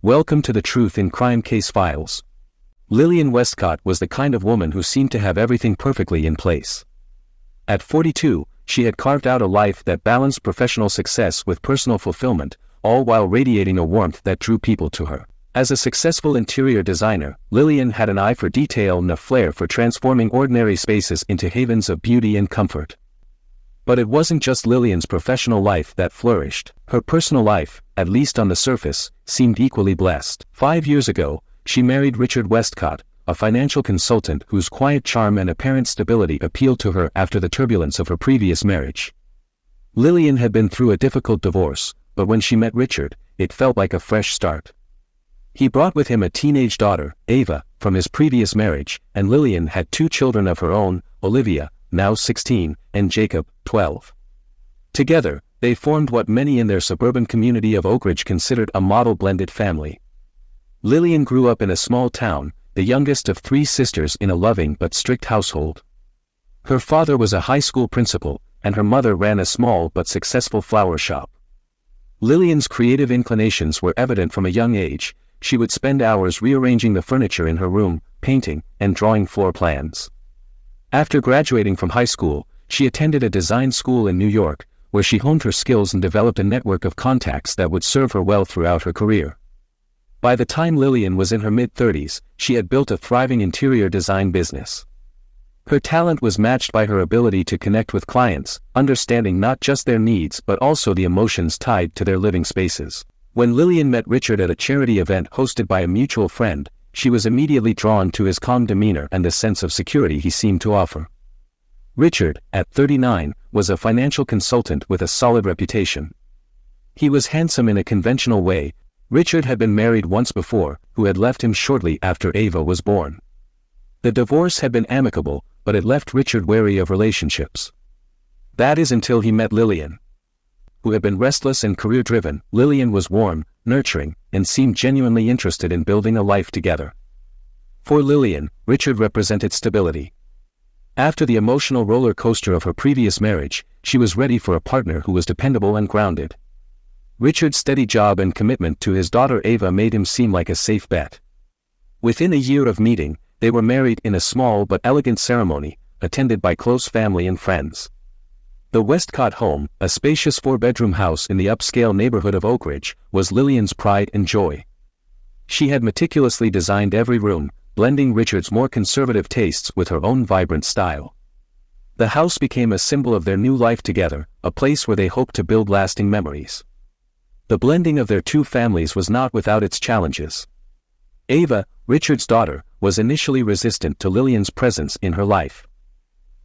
Welcome to the Truth in Crime Case Files. Lillian Westcott was the kind of woman who seemed to have everything perfectly in place. At 42, she had carved out a life that balanced professional success with personal fulfillment, all while radiating a warmth that drew people to her. As a successful interior designer, Lillian had an eye for detail and a flair for transforming ordinary spaces into havens of beauty and comfort. But it wasn't just Lillian's professional life that flourished. Her personal life, at least on the surface, seemed equally blessed. 5 years ago, she married Richard Westcott, a financial consultant whose quiet charm and apparent stability appealed to her after the turbulence of her previous marriage. Lillian had been through a difficult divorce, but when she met Richard, it felt like a fresh start. He brought with him a teenage daughter, Ava, from his previous marriage, and Lillian had 2 children of her own, Olivia, now 16, and Jacob, 12. Together, they formed what many in their suburban community of Oak Ridge considered a model blended family. Lillian grew up in a small town, the youngest of 3 sisters in a loving but strict household. Her father was a high school principal, and her mother ran a small but successful flower shop. Lillian's creative inclinations were evident from a young age. She would spend hours rearranging the furniture in her room, painting, and drawing floor plans. After graduating from high school, she attended a design school in New York, where she honed her skills and developed a network of contacts that would serve her well throughout her career. By the time Lillian was in her mid-30s, she had built a thriving interior design business. Her talent was matched by her ability to connect with clients, understanding not just their needs but also the emotions tied to their living spaces. When Lillian met Richard at a charity event hosted by a mutual friend, she was immediately drawn to his calm demeanor and the sense of security he seemed to offer. Richard, at 39, was a financial consultant with a solid reputation. He was handsome in a conventional way. Richard had been married once before, who had left him shortly after Ava was born. The divorce had been amicable, but it left Richard wary of relationships. That is until he met Lillian. Who had been restless and career-driven, Lillian was warm, nurturing, and seemed genuinely interested in building a life together. For Lillian, Richard represented stability. After the emotional roller coaster of her previous marriage, she was ready for a partner who was dependable and grounded. Richard's steady job and commitment to his daughter Ava made him seem like a safe bet. Within a year of meeting, they were married in a small but elegant ceremony, attended by close family and friends. The Westcott home, a spacious 4-bedroom house in the upscale neighborhood of Oak Ridge, was Lillian's pride and joy. She had meticulously designed every room, blending Richard's more conservative tastes with her own vibrant style. The house became a symbol of their new life together, a place where they hoped to build lasting memories. The blending of their 2 families was not without its challenges. Ava, Richard's daughter, was initially resistant to Lillian's presence in her life.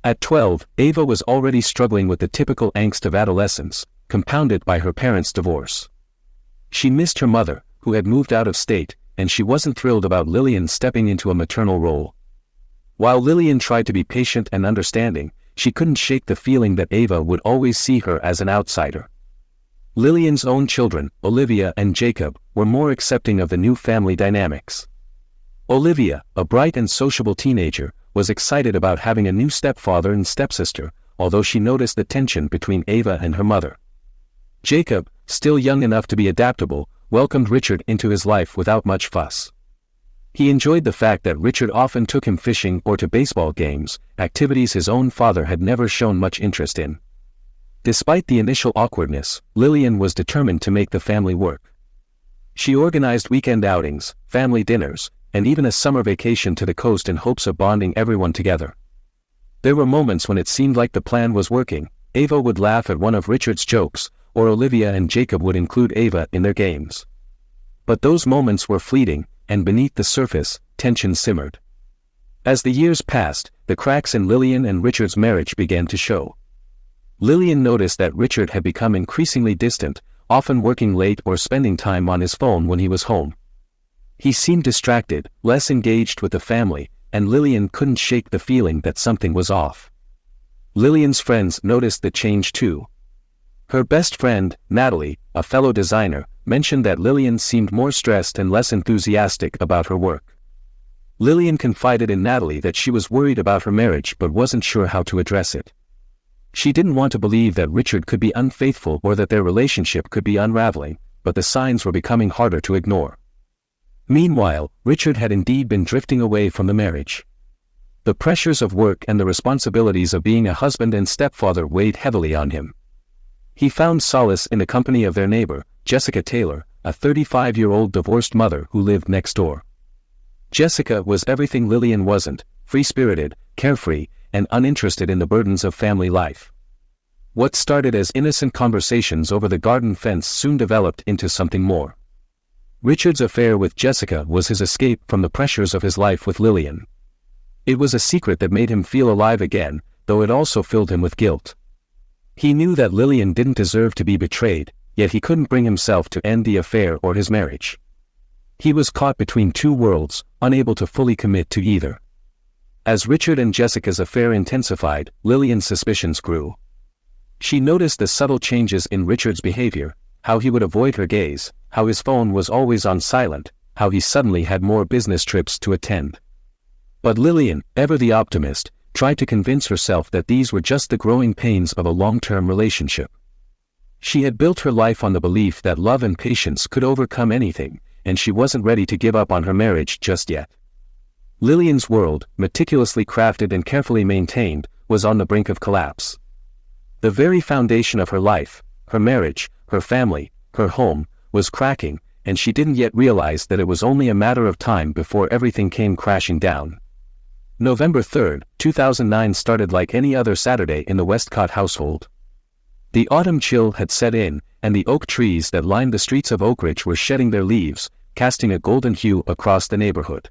At 12, Ava was already struggling with the typical angst of adolescence, compounded by her parents' divorce. She missed her mother, who had moved out of state, and she wasn't thrilled about Lillian stepping into a maternal role. While Lillian tried to be patient and understanding, she couldn't shake the feeling that Ava would always see her as an outsider. Lillian's own children, Olivia and Jacob, were more accepting of the new family dynamics. Olivia, a bright and sociable teenager, was excited about having a new stepfather and stepsister, although she noticed the tension between Ava and her mother. Jacob, still young enough to be adaptable, welcomed Richard into his life without much fuss. He enjoyed the fact that Richard often took him fishing or to baseball games, activities his own father had never shown much interest in. Despite the initial awkwardness, Lillian was determined to make the family work. She organized weekend outings, family dinners, and even a summer vacation to the coast in hopes of bonding everyone together. There were moments when it seemed like the plan was working. Ava would laugh at one of Richard's jokes, or Olivia and Jacob would include Ava in their games. But those moments were fleeting, and beneath the surface, tension simmered. As the years passed, the cracks in Lillian and Richard's marriage began to show. Lillian noticed that Richard had become increasingly distant, often working late or spending time on his phone when he was home. He seemed distracted, less engaged with the family, and Lillian couldn't shake the feeling that something was off. Lillian's friends noticed the change too. Her best friend, Natalie, a fellow designer, mentioned that Lillian seemed more stressed and less enthusiastic about her work. Lillian confided in Natalie that she was worried about her marriage but wasn't sure how to address it. She didn't want to believe that Richard could be unfaithful or that their relationship could be unraveling, but the signs were becoming harder to ignore. Meanwhile, Richard had indeed been drifting away from the marriage. The pressures of work and the responsibilities of being a husband and stepfather weighed heavily on him. He found solace in the company of their neighbor, Jessica Taylor, a 35-year-old divorced mother who lived next door. Jessica was everything Lillian wasn't: free-spirited, carefree, and uninterested in the burdens of family life. What started as innocent conversations over the garden fence soon developed into something more. Richard's affair with Jessica was his escape from the pressures of his life with Lillian. It was a secret that made him feel alive again, though it also filled him with guilt. He knew that Lillian didn't deserve to be betrayed, yet he couldn't bring himself to end the affair or his marriage. He was caught between two worlds, unable to fully commit to either. As Richard and Jessica's affair intensified, Lillian's suspicions grew. She noticed the subtle changes in Richard's behavior: how he would avoid her gaze, how his phone was always on silent, how he suddenly had more business trips to attend. But Lillian, ever the optimist, tried to convince herself that these were just the growing pains of a long-term relationship. She had built her life on the belief that love and patience could overcome anything, and she wasn't ready to give up on her marriage just yet. Lillian's world, meticulously crafted and carefully maintained, was on the brink of collapse. The very foundation of her life, her marriage, her family, her home, was cracking, and she didn't yet realize that it was only a matter of time before everything came crashing down. November 3, 2009 started like any other Saturday in the Westcott household. The autumn chill had set in, and the oak trees that lined the streets of Oak Ridge were shedding their leaves, casting a golden hue across the neighborhood.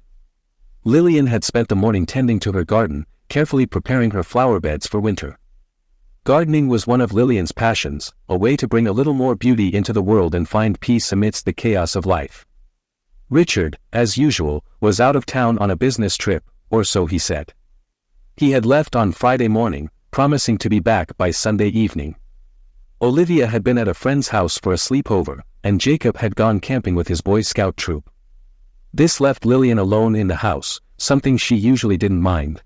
Lillian had spent the morning tending to her garden, carefully preparing her flower beds for winter. Gardening was one of Lillian's passions, a way to bring a little more beauty into the world and find peace amidst the chaos of life. Richard, as usual, was out of town on a business trip, or so he said. He had left on Friday morning, promising to be back by Sunday evening. Olivia had been at a friend's house for a sleepover, and Jacob had gone camping with his Boy Scout troop. This left Lillian alone in the house, something she usually didn't mind.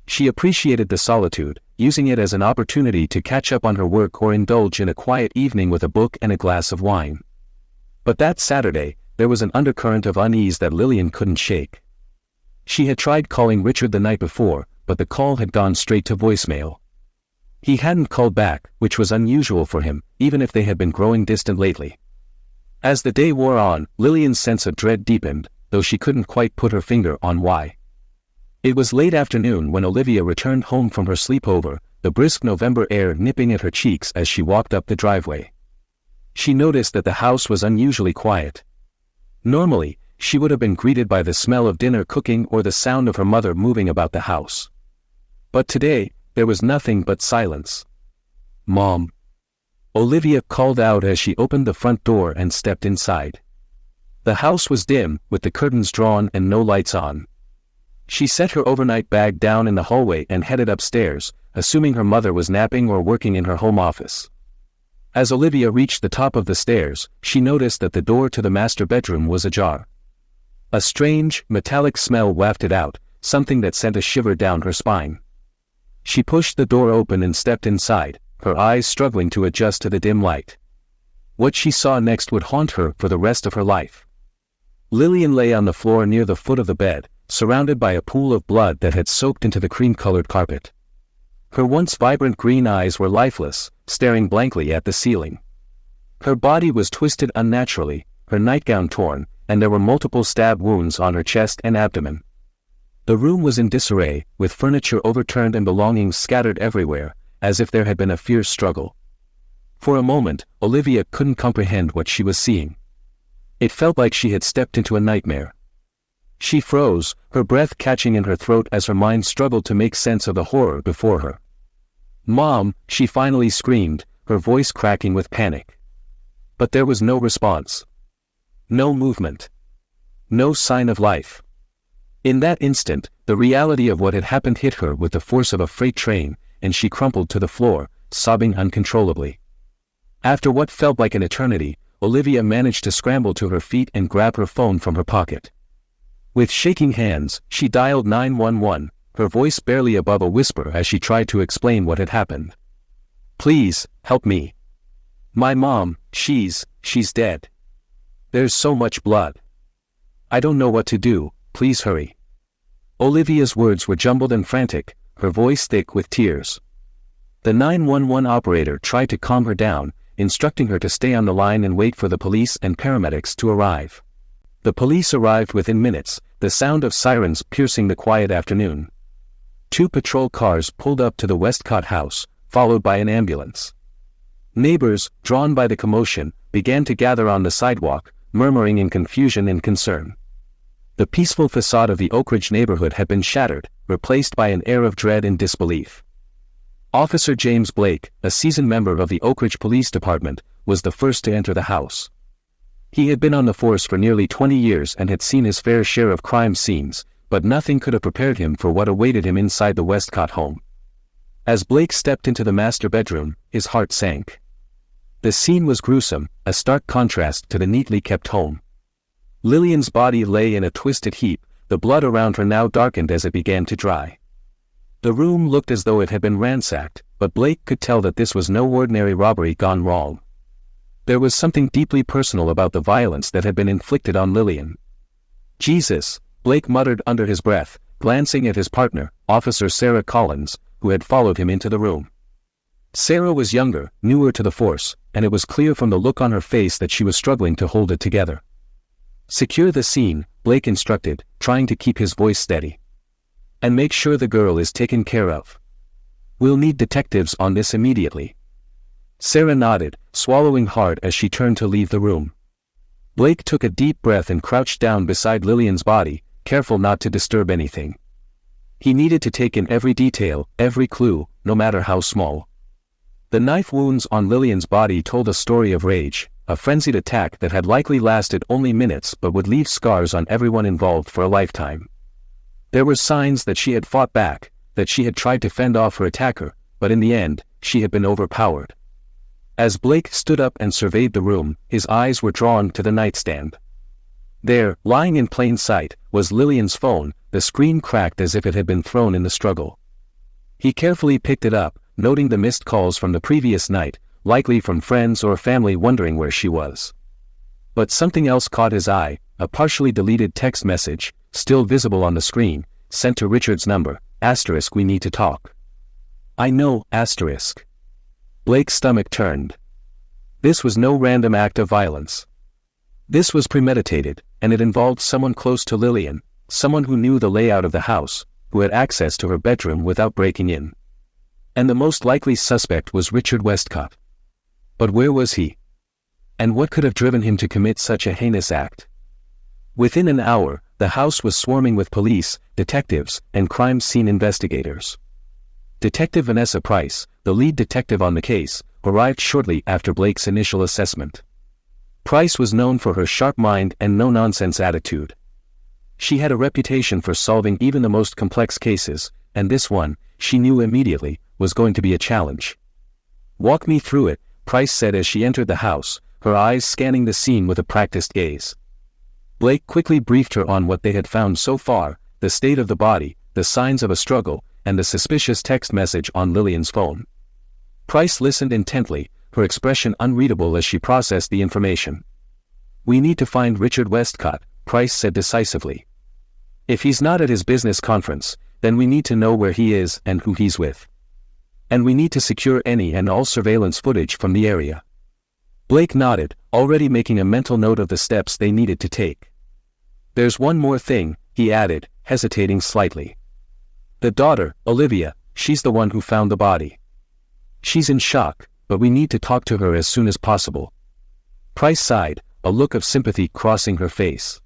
She appreciated the solitude, using it as an opportunity to catch up on her work or indulge in a quiet evening with a book and a glass of wine. But that Saturday, there was an undercurrent of unease that Lillian couldn't shake. She had tried calling Richard the night before, but the call had gone straight to voicemail. He hadn't called back, which was unusual for him, even if they had been growing distant lately. As the day wore on, Lillian's sense of dread deepened, though she couldn't quite put her finger on why. It was late afternoon when Olivia returned home from her sleepover, the brisk November air nipping at her cheeks as she walked up the driveway. She noticed that the house was unusually quiet. Normally, she would have been greeted by the smell of dinner cooking or the sound of her mother moving about the house. But today, there was nothing but silence. "Mom," Olivia called out as she opened the front door and stepped inside. The house was dim, with the curtains drawn and no lights on. She set her overnight bag down in the hallway and headed upstairs, assuming her mother was napping or working in her home office. As Olivia reached the top of the stairs, she noticed that the door to the master bedroom was ajar. A strange, metallic smell wafted out, something that sent a shiver down her spine. She pushed the door open and stepped inside, her eyes struggling to adjust to the dim light. What she saw next would haunt her for the rest of her life. Lillian lay on the floor near the foot of the bed, surrounded by a pool of blood that had soaked into the cream-colored carpet. Her once vibrant green eyes were lifeless, staring blankly at the ceiling. Her body was twisted unnaturally, her nightgown torn, and there were multiple stab wounds on her chest and abdomen. The room was in disarray, with furniture overturned and belongings scattered everywhere, as if there had been a fierce struggle. For a moment, Olivia couldn't comprehend what she was seeing. It felt like she had stepped into a nightmare. She froze, her breath catching in her throat as her mind struggled to make sense of the horror before her. "Mom," she finally screamed, her voice cracking with panic. But there was no response. No movement. No sign of life. In that instant, the reality of what had happened hit her with the force of a freight train, and she crumpled to the floor, sobbing uncontrollably. After what felt like an eternity, Olivia managed to scramble to her feet and grab her phone from her pocket. With shaking hands, she dialed 911, her voice barely above a whisper as she tried to explain what had happened. "Please, help me. My mom, she's dead. There's so much blood. I don't know what to do, please hurry." Olivia's words were jumbled and frantic, her voice thick with tears. The 911 operator tried to calm her down, instructing her to stay on the line and wait for the police and paramedics to arrive. The police arrived within minutes, the sound of sirens piercing the quiet afternoon. 2 patrol cars pulled up to the Westcott house, followed by an ambulance. Neighbors, drawn by the commotion, began to gather on the sidewalk, murmuring in confusion and concern. The peaceful facade of the Oak Ridge neighborhood had been shattered, replaced by an air of dread and disbelief. Officer James Blake, a seasoned member of the Oak Ridge Police Department, was the first to enter the house. He had been on the force for nearly 20 years and had seen his fair share of crime scenes, but nothing could have prepared him for what awaited him inside the Westcott home. As Blake stepped into the master bedroom, his heart sank. The scene was gruesome, a stark contrast to the neatly kept home. Lillian's body lay in a twisted heap, the blood around her now darkened as it began to dry. The room looked as though it had been ransacked, but Blake could tell that this was no ordinary robbery gone wrong. There was something deeply personal about the violence that had been inflicted on Lillian. "Jesus," Blake muttered under his breath, glancing at his partner, Officer Sarah Collins, who had followed him into the room. Sarah was younger, newer to the force, and it was clear from the look on her face that she was struggling to hold it together. "Secure the scene," Blake instructed, trying to keep his voice steady. "And make sure the girl is taken care of. We'll need detectives on this immediately." Sarah nodded, swallowing hard as she turned to leave the room. Blake took a deep breath and crouched down beside Lillian's body, careful not to disturb anything. He needed to take in every detail, every clue, no matter how small. The knife wounds on Lillian's body told a story of rage, a frenzied attack that had likely lasted only minutes but would leave scars on everyone involved for a lifetime. There were signs that she had fought back, that she had tried to fend off her attacker, but in the end, she had been overpowered. As Blake stood up and surveyed the room, his eyes were drawn to the nightstand. There, lying in plain sight, was Lillian's phone, the screen cracked as if it had been thrown in the struggle. He carefully picked it up, noting the missed calls from the previous night, likely from friends or family wondering where she was. But something else caught his eye, a partially deleted text message, still visible on the screen, sent to Richard's number, *, "We need to talk." "I know, *. Blake's stomach turned. This was no random act of violence. This was premeditated, and it involved someone close to Lillian, someone who knew the layout of the house, who had access to her bedroom without breaking in. And the most likely suspect was Richard Westcott. But where was he? And what could have driven him to commit such a heinous act? Within an hour, the house was swarming with police, detectives, and crime scene investigators. Detective Vanessa Price, the lead detective on the case, arrived shortly after Blake's initial assessment. Price was known for her sharp mind and no-nonsense attitude. She had a reputation for solving even the most complex cases, and this one, she knew immediately, was going to be a challenge. "Walk me through it," Price said as she entered the house, her eyes scanning the scene with a practiced gaze. Blake quickly briefed her on what they had found so far, the state of the body, the signs of a struggle, and the suspicious text message on Lillian's phone. Price listened intently, her expression unreadable as she processed the information. "We need to find Richard Westcott," Price said decisively. "If he's not at his business conference, then we need to know where he is and who he's with. And we need to secure any and all surveillance footage from the area." Blake nodded, already making a mental note of the steps they needed to take. "There's one more thing," he added, hesitating slightly. "The daughter, Olivia, she's the one who found the body. She's in shock, but we need to talk to her as soon as possible." Price sighed, a look of sympathy crossing her face.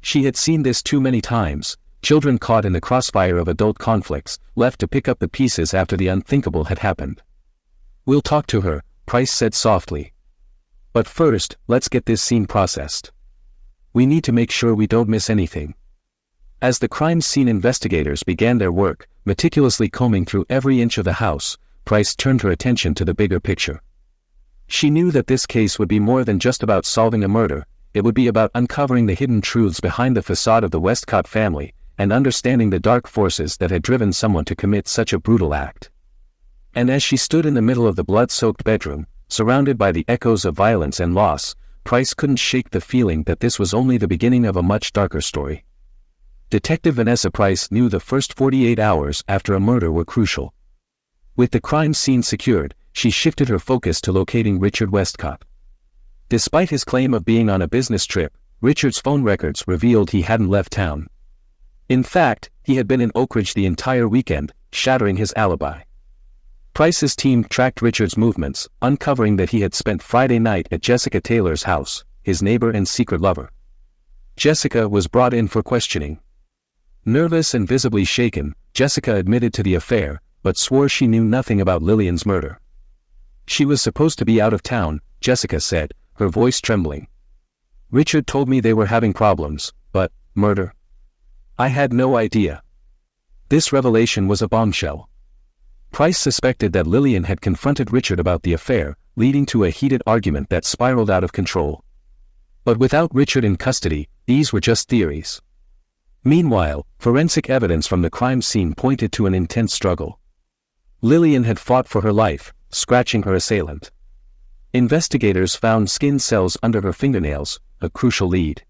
She had seen this too many times, children caught in the crossfire of adult conflicts, left to pick up the pieces after the unthinkable had happened. "We'll talk to her," Price said softly. "But first, let's get this scene processed. We need to make sure we don't miss anything." As the crime scene investigators began their work, meticulously combing through every inch of the house, Price turned her attention to the bigger picture. She knew that this case would be more than just about solving a murder, it would be about uncovering the hidden truths behind the facade of the Westcott family, and understanding the dark forces that had driven someone to commit such a brutal act. And as she stood in the middle of the blood-soaked bedroom, surrounded by the echoes of violence and loss, Price couldn't shake the feeling that this was only the beginning of a much darker story. Detective Vanessa Price knew the first 48 hours after a murder were crucial. With the crime scene secured, she shifted her focus to locating Richard Westcott. Despite his claim of being on a business trip, Richard's phone records revealed he hadn't left town. In fact, he had been in Oak Ridge the entire weekend, shattering his alibi. Price's team tracked Richard's movements, uncovering that he had spent Friday night at Jessica Taylor's house, his neighbor and secret lover. Jessica was brought in for questioning. Nervous and visibly shaken, Jessica admitted to the affair, but swore she knew nothing about Lillian's murder. She was supposed to be out of town, Jessica said, her voice trembling. Richard told me they were having problems, but, murder? I had no idea. This revelation was a bombshell. Price suspected that Lillian had confronted Richard about the affair, leading to a heated argument that spiraled out of control. But without Richard in custody, these were just theories. Meanwhile, forensic evidence from the crime scene pointed to an intense struggle. Lillian had fought for her life, scratching her assailant. Investigators found skin cells under her fingernails, a crucial lead.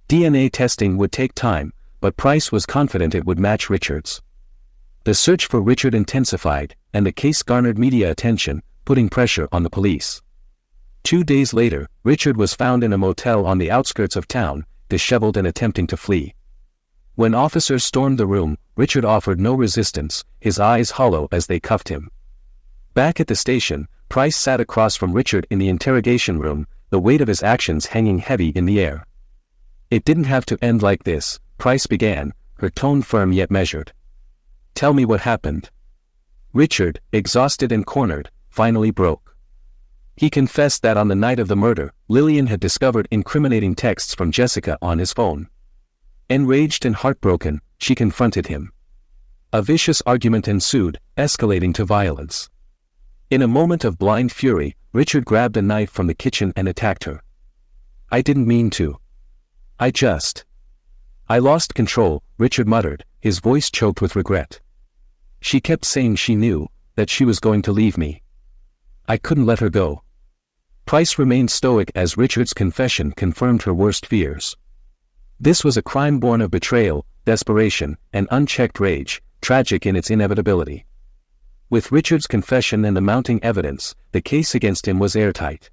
DNA testing would take time, but Price was confident it would match Richard's. The search for Richard intensified, and the case garnered media attention, putting pressure on the police. 2 days later, Richard was found in a motel on the outskirts of town, disheveled and attempting to flee. When officers stormed the room, Richard offered no resistance, his eyes hollow as they cuffed him. Back at the station, Price sat across from Richard in the interrogation room, the weight of his actions hanging heavy in the air. "It didn't have to end like this," Price began, her tone firm yet measured. "Tell me what happened." Richard, exhausted and cornered, finally broke. He confessed that on the night of the murder, Lillian had discovered incriminating texts from Jessica on his phone. Enraged and heartbroken, she confronted him. A vicious argument ensued, escalating to violence. In a moment of blind fury, Richard grabbed a knife from the kitchen and attacked her. "I didn't mean to. I lost control," Richard muttered, his voice choked with regret. "She kept saying she knew, that she was going to leave me. I couldn't let her go." Price remained stoic as Richard's confession confirmed her worst fears. This was a crime born of betrayal, desperation, and unchecked rage, tragic in its inevitability. With Richard's confession and the mounting evidence, the case against him was airtight.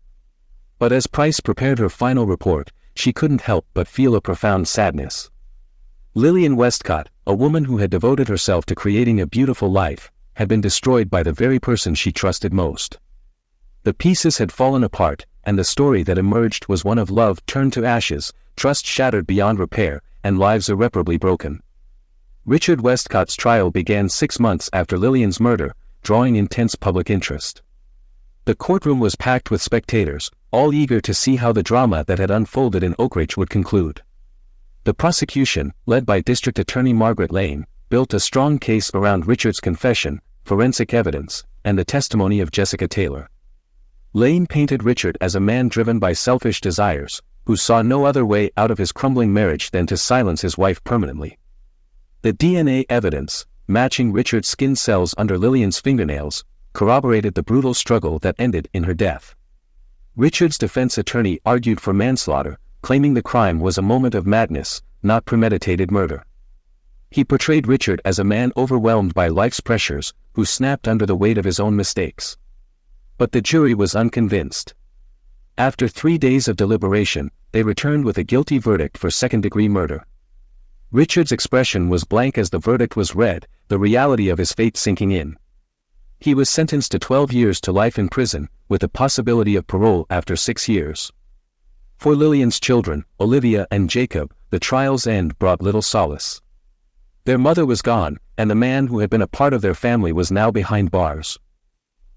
But as Price prepared her final report, she couldn't help but feel a profound sadness. Lillian Westcott, a woman who had devoted herself to creating a beautiful life, had been destroyed by the very person she trusted most. The pieces had fallen apart, and the story that emerged was one of love turned to ashes, trust shattered beyond repair, and lives irreparably broken. Richard Westcott's trial began 6 months after Lillian's murder, drawing intense public interest. The courtroom was packed with spectators, all eager to see how the drama that had unfolded in Oak Ridge would conclude. The prosecution, led by District Attorney Margaret Lane, built a strong case around Richard's confession, forensic evidence, and the testimony of Jessica Taylor. Lane painted Richard as a man driven by selfish desires, who saw no other way out of his crumbling marriage than to silence his wife permanently. The DNA evidence, matching Richard's skin cells under Lillian's fingernails, corroborated the brutal struggle that ended in her death. Richard's defense attorney argued for manslaughter, claiming the crime was a moment of madness, not premeditated murder. He portrayed Richard as a man overwhelmed by life's pressures, who snapped under the weight of his own mistakes. But the jury was unconvinced. After 3 days of deliberation, they returned with a guilty verdict for second-degree murder. Richard's expression was blank as the verdict was read, the reality of his fate sinking in. He was sentenced to 12 years to life in prison, with the possibility of parole after 6 years. For Lillian's children, Olivia and Jacob, the trial's end brought little solace. Their mother was gone, and the man who had been a part of their family was now behind bars.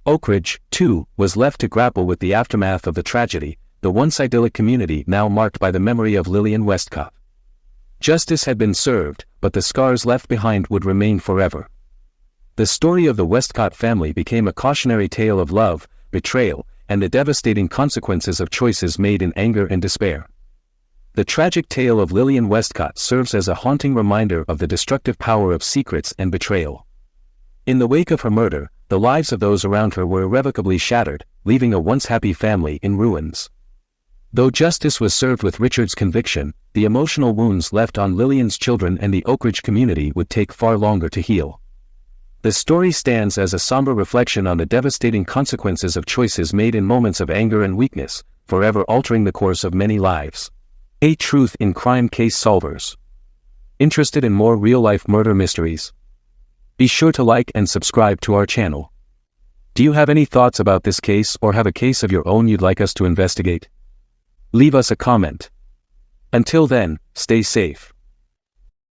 Oak Ridge, too, was left to grapple with the aftermath of the tragedy, the once idyllic community now marked by the memory of Lillian Westcott. Justice had been served, but the scars left behind would remain forever. The story of the Westcott family became a cautionary tale of love, betrayal, and the devastating consequences of choices made in anger and despair. The tragic tale of Lillian Westcott serves as a haunting reminder of the destructive power of secrets and betrayal. In the wake of her murder, the lives of those around her were irrevocably shattered, leaving a once happy family in ruins. Though justice was served with Richard's conviction, the emotional wounds left on Lillian's children and the Oak Ridge community would take far longer to heal. The story stands as a somber reflection on the devastating consequences of choices made in moments of anger and weakness, forever altering the course of many lives. A truth in crime case solvers. Interested in more real-life murder mysteries? Be sure to like and subscribe to our channel. Do you have any thoughts about this case or have a case of your own you'd like us to investigate? Leave us a comment. Until then, stay safe.